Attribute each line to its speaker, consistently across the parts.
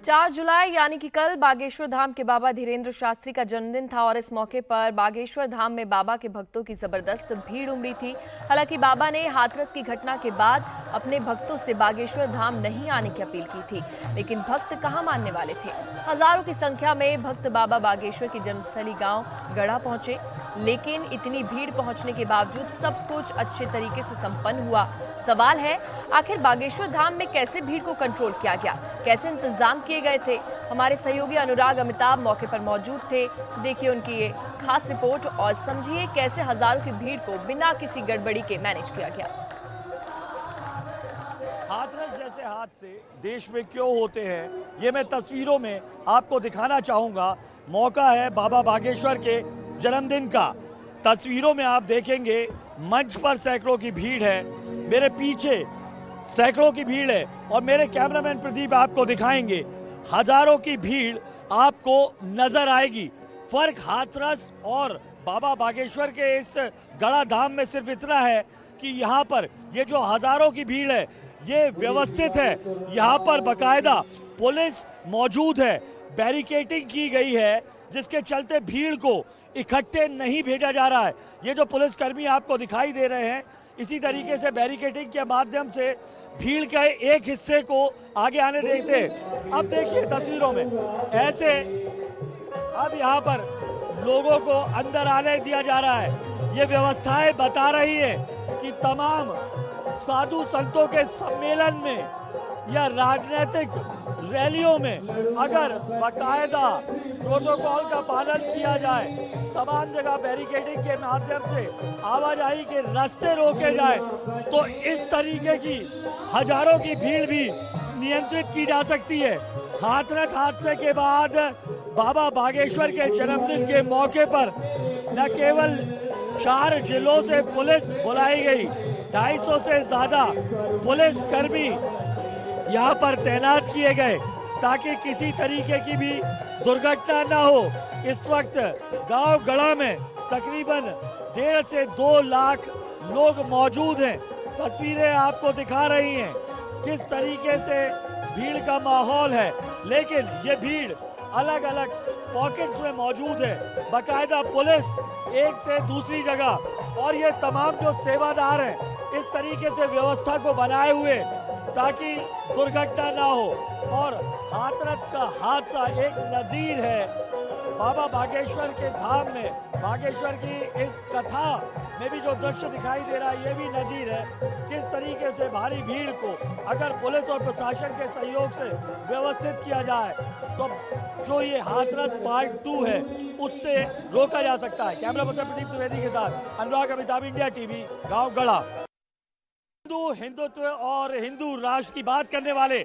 Speaker 1: 4 जुलाई यानी कि कल बागेश्वर धाम के बाबा धीरेन्द्र शास्त्री का जन्मदिन था और इस मौके पर बागेश्वर धाम में बाबा के भक्तों की जबरदस्त भीड़ उमड़ी थी। हालांकि बाबा ने हाथरस की घटना के बाद अपने भक्तों से बागेश्वर धाम नहीं आने की अपील की थी, लेकिन भक्त कहां मानने वाले थे। हजारों की संख्या में भक्त बाबा बागेश्वर की जन्मस्थली गांव गढ़ा पहुंचे, लेकिन इतनी भीड़ पहुंचने के बावजूद सब कुछ अच्छे तरीके से संपन्न हुआ। सवाल है, आखिर बागेश्वर धाम में कैसे भीड़ को कंट्रोल किया गया, कैसे इंतजाम किए गए थे। हमारे सहयोगी अनुराग अमिताभ मौके पर मौजूद थे। देखिए उनकी ये खास रिपोर्ट और समझिए कैसे हजारों की भीड़ को बिना किसी गड़बड़ी के मैनेज किया गया।
Speaker 2: हाथरस जैसे हादसे देश में क्यों होते हैं, ये मैं तस्वीरों में आपको दिखाना चाहूँगा। मौका है बाबा बागेश्वर के जन्मदिन का। तस्वीरों में आप देखेंगे मंच पर सैकड़ों की भीड़ है, मेरे पीछे सैकड़ों की भीड़ है और मेरे कैमरामैन प्रदीप आपको दिखाएंगे हजारों की भीड़ आपको नजर आएगी। फर्क हाथरस और बाबा बागेश्वर के इस गढ़ा धाम में सिर्फ इतना है कि यहाँ पर ये जो हजारों की भीड़ है ये व्यवस्थित है। यहाँ पर बकायदा पुलिस मौजूद है, बैरिकेडिंग की गई है, जिसके चलते भीड़ को इकट्ठे नहीं भेजा जा रहा है। ये जो पुलिसकर्मी आपको दिखाई दे रहे हैं, इसी तरीके से बैरिकेडिंग के माध्यम से भीड़ के एक हिस्से को आगे आने देते हैं। अब देखिए तस्वीरों में ऐसे अब यहाँ पर लोगों को अंदर आने दिया जा रहा है। ये व्यवस्थाएं बता रही है कि तमाम साधु संतों के सम्मेलन में या राजनीतिक रैलियों में अगर बाकायदा प्रोटोकॉल का पालन किया जाए, तमाम जगह बैरिकेडिंग के माध्यम से आवाजाही के रास्ते रोके जाए, तो इस तरीके की हजारों की भीड़ भी नियंत्रित की जा सकती है। हाथरस हादसे के बाद बाबा बागेश्वर के जन्मदिन के मौके पर न केवल 4 जिलों से पुलिस बुलाई गई, 250 से ज्यादा पुलिसकर्मी यहाँ पर तैनात किए गए ताकि किसी तरीके की भी दुर्घटना न हो। इस वक्त गांव गढ़ा में तकरीबन 1.5 से 2 लाख लोग मौजूद हैं। तस्वीरें आपको दिखा रही हैं किस तरीके से भीड़ का माहौल है, लेकिन ये भीड़ अलग अलग पॉकेट्स में मौजूद है। बाकायदा पुलिस एक से दूसरी जगह और ये तमाम जो सेवादार हैं इस तरीके से व्यवस्था को बनाए हुए ताकि दुर्घटना ना हो। और हाथरस का हादसा एक नजीर है। बाबा बागेश्वर के धाम में बागेश्वर की इस कथा में भी जो दृश्य दिखाई दे रहा है ये भी नजीर है किस तरीके से भारी भीड़ को अगर पुलिस और प्रशासन के सहयोग से व्यवस्थित किया जाए तो जो ये हाथरस पार्ट 2 है उससे रोका जा सकता है। कैमरा पर्सन प्रदीप त्रिवेदी के साथ अनुराग अमिताभ, इंडिया टीवी, गांव गढ़ा। हिंदुत्व और हिंदू राष्ट्र की बात करने वाले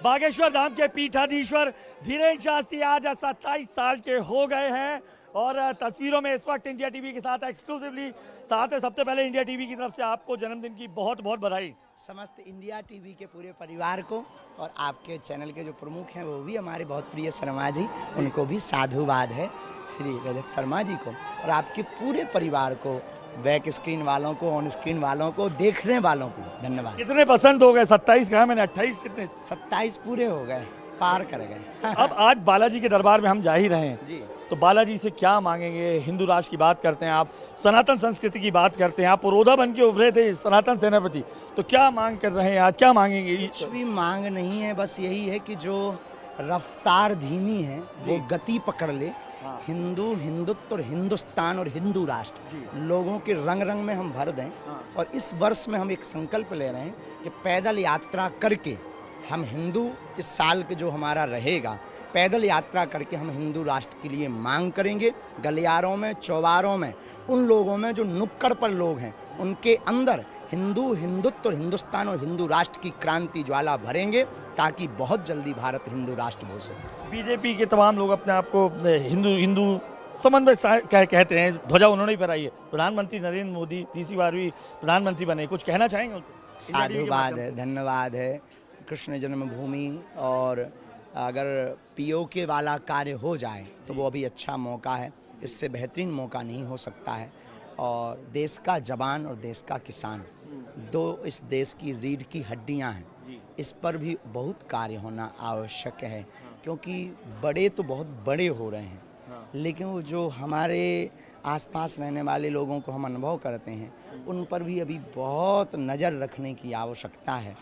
Speaker 2: बागेश्वर धाम के पीठाधीश्वर धीरेन्द्र शास्त्री आज 27 साल के हो गए हैं और तस्वीरों में इस वक्त इंडिया टीवी के साथ एक्सक्लूसिवली साथ है। सबसे पहले इंडिया टीवी की तरफ से आपको जन्मदिन की बहुत बहुत बधाई।
Speaker 3: समस्त इंडिया टीवी के पूरे परिवार को और आपके चैनल के जो प्रमुख हैं वो भी हमारे बहुत प्रिय शर्मा जी, उनको भी साधुवाद है श्री रजत शर्मा जी को और आपके पूरे परिवार को, बैक स्क्रीन वालों को, ऑन स्क्रीन वालों को, देखने वालों को धन्यवाद।
Speaker 2: कितने पसंद हो गए? 27 कहा मैंने, 28 कितने?
Speaker 3: 27 पूरे हो गए, पार कर गए।
Speaker 2: अब आज बालाजी के दरबार में हम जा ही रहे हैं
Speaker 3: जी,
Speaker 2: तो बालाजी से क्या मांगेंगे? हिंदू राष्ट्र की बात करते हैं आप, सनातन संस्कृति की बात करते हैं आप, पुरोधा बन के उभरे थे सनातन सेनापति, तो क्या मांग कर रहे हैं आज, क्या मांगेंगे?
Speaker 3: कुछ भी मांग नहीं है, बस यही है कि जो रफ्तार धीमी है वो गति पकड़ ले। हिंदू, हिंदुत्व और हिंदुस्तान और हिंदू राष्ट्र लोगों के रंग रंग में हम भर दें। और इस वर्ष में हम एक संकल्प ले रहे हैं कि पैदल यात्रा करके हम हिंदू, इस साल के जो हमारा रहेगा, पैदल यात्रा करके हम हिंदू राष्ट्र के लिए मांग करेंगे। गलियारों में, चौबारों में, उन लोगों में जो नुक्कड़ पर लोग हैं उनके अंदर हिंदू, हिंदुत्व और हिंदुस्तान और हिंदू राष्ट्र की क्रांति ज्वाला भरेंगे ताकि बहुत जल्दी भारत हिंदू राष्ट्र हो सके।
Speaker 2: बीजेपी के तमाम लोग अपने आप को हिंदू समन्वय कहते हैं, ध्वजा उन्होंने ही फहराई है। प्रधानमंत्री नरेंद्र मोदी तीसरी बार भी प्रधानमंत्री बने, कुछ कहना चाहेंगे उनसे?
Speaker 3: साधुवाद है, धन्यवाद है। कृष्ण जन्मभूमि और अगर पीओके वाला कार्य हो जाए तो वो अभी अच्छा मौका है, इससे बेहतरीन मौका नहीं हो सकता है। और देश का जवान और देश का किसान दो इस देश की रीढ़ की हड्डियां हैं। इस पर भी बहुत कार्य होना आवश्यक है, क्योंकि बड़े तो बहुत बड़े हो रहे हैं, लेकिन वो जो हमारे आसपास रहने वाले लोगों को हम अनुभव करते हैं, उन पर भी अभी बहुत नज़र रखने की आवश्यकता है।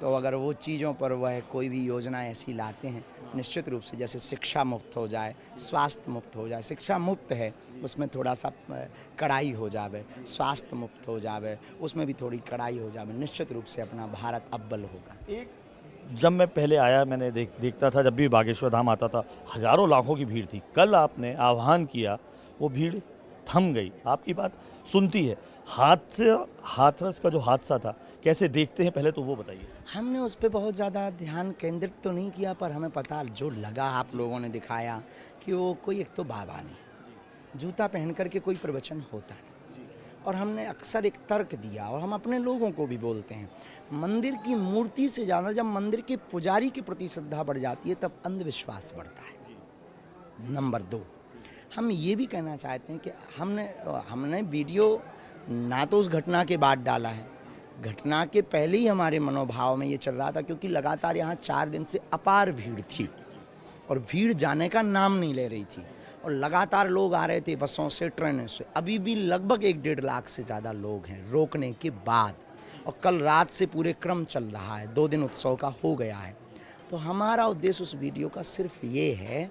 Speaker 3: तो अगर वो चीज़ों पर वह कोई भी योजना ऐसी लाते हैं, निश्चित रूप से जैसे शिक्षा मुक्त हो जाए, स्वास्थ्य मुक्त हो जाए, शिक्षा मुक्त है उसमें थोड़ा सा कड़ाई हो जावे, स्वास्थ्य मुक्त हो जावे उसमें भी थोड़ी कड़ाई हो जावे, निश्चित रूप से अपना भारत अव्वल होगा।
Speaker 2: एक जब मैं पहले आया मैंने देखता था, जब भी बागेश्वर धाम आता था हज़ारों लाखों की भीड़ थी। कल आपने आह्वान किया, वो भीड़ थम गई, आपकी बात सुनती है। हाथरस का जो हादसा था कैसे देखते हैं, पहले तो वो बताइए।
Speaker 3: हमने उस पर बहुत ज़्यादा ध्यान केंद्रित तो नहीं किया, पर हमें पता जो लगा, आप लोगों ने दिखाया कि वो कोई एक तो बाबा नहीं, जूता पहन करके कोई प्रवचन होता नहीं। और हमने अक्सर एक तर्क दिया, और हम अपने लोगों को भी बोलते हैं, मंदिर की मूर्ति से ज़्यादा जब मंदिर के पुजारी के प्रति श्रद्धा बढ़ जाती है तब अंधविश्वास बढ़ता है। नंबर 2, हम ये भी कहना चाहते हैं कि हमने वीडियो ना तो उस घटना के बाद डाला है, घटना के पहले ही हमारे मनोभाव में ये चल रहा था, क्योंकि लगातार यहाँ 4 दिन से अपार भीड़ थी और भीड़ जाने का नाम नहीं ले रही थी, और लगातार लोग आ रहे थे बसों से, ट्रेनों से। अभी भी लगभग 1-1.5 लाख से ज़्यादा लोग हैं रोकने के बाद, और कल रात से पूरे क्रम चल रहा है, 2 दिन उत्सव का हो गया है। तो हमारा उद्देश्य उस वीडियो का सिर्फ ये है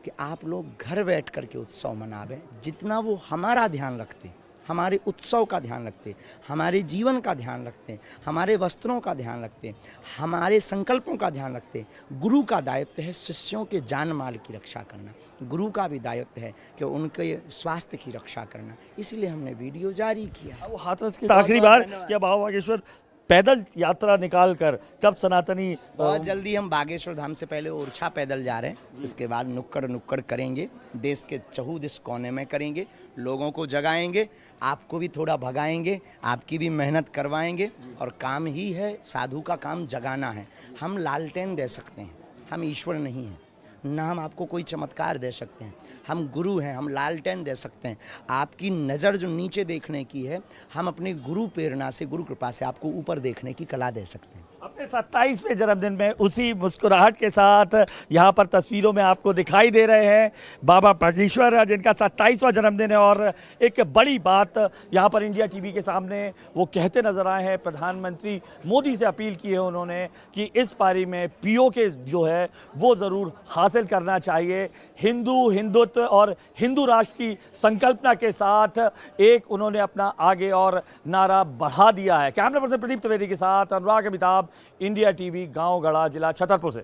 Speaker 3: कि आप लोग घर बैठ करके उत्सव मनावें, जितना वो हमारा ध्यान रखते, हमारे उत्सव का ध्यान रखते, हमारे जीवन का ध्यान रखते, हमारे वस्त्रों का ध्यान रखते, हमारे संकल्पों का ध्यान रखते। गुरु का दायित्व है शिष्यों के जान माल की रक्षा करना, गुरु का भी दायित्व है कि उनके स्वास्थ्य की रक्षा करना, इसलिए हमने वीडियो जारी किया।
Speaker 2: वो हाथरस की आखिरी बार क्या बाबा बागेश्वर पैदल यात्रा निकाल कर कब सनातनी
Speaker 3: बहुत जल्दी हम बागेश्वर धाम से पहले ओरछा पैदल जा रहे हैं, इसके बाद नुक्कड़ करेंगे, देश के चहुदिस कोने में करेंगे, लोगों को जगाएंगे, आपको भी थोड़ा भगाएंगे, आपकी भी मेहनत करवाएंगे। और काम ही है, साधु का काम जगाना है। हम लालटेन दे सकते हैं, हम ईश्वर नहीं हैं, ना हम आपको कोई चमत्कार दे सकते हैं, हम गुरु हैं, हम लालटेन दे सकते हैं। आपकी नज़र जो नीचे देखने की है, हम अपनी गुरु प्रेरणा से, गुरु कृपा से आपको ऊपर देखने की कला दे सकते हैं।
Speaker 2: अपने 27वें जन्मदिन में उसी मुस्कुराहट के साथ यहाँ पर तस्वीरों में आपको दिखाई दे रहे हैं बाबा बागेश्वर, जिनका 27वां जन्मदिन है। और एक बड़ी बात यहाँ पर इंडिया टीवी के सामने वो कहते नजर आए हैं, प्रधानमंत्री मोदी से अपील की है उन्होंने कि इस पारी में पीओके जो है वो ज़रूर हासिल करना चाहिए। हिंदुत्व और हिंदू राष्ट्र की संकल्पना के साथ एक उन्होंने अपना आगे और नारा बढ़ा दिया है। कैमरा पर्सन प्रदीप त्रिवेदी के साथ अनुराग अमिताभ, इंडिया टीवी, गांव गढ़ा, जिला छतरपुर से।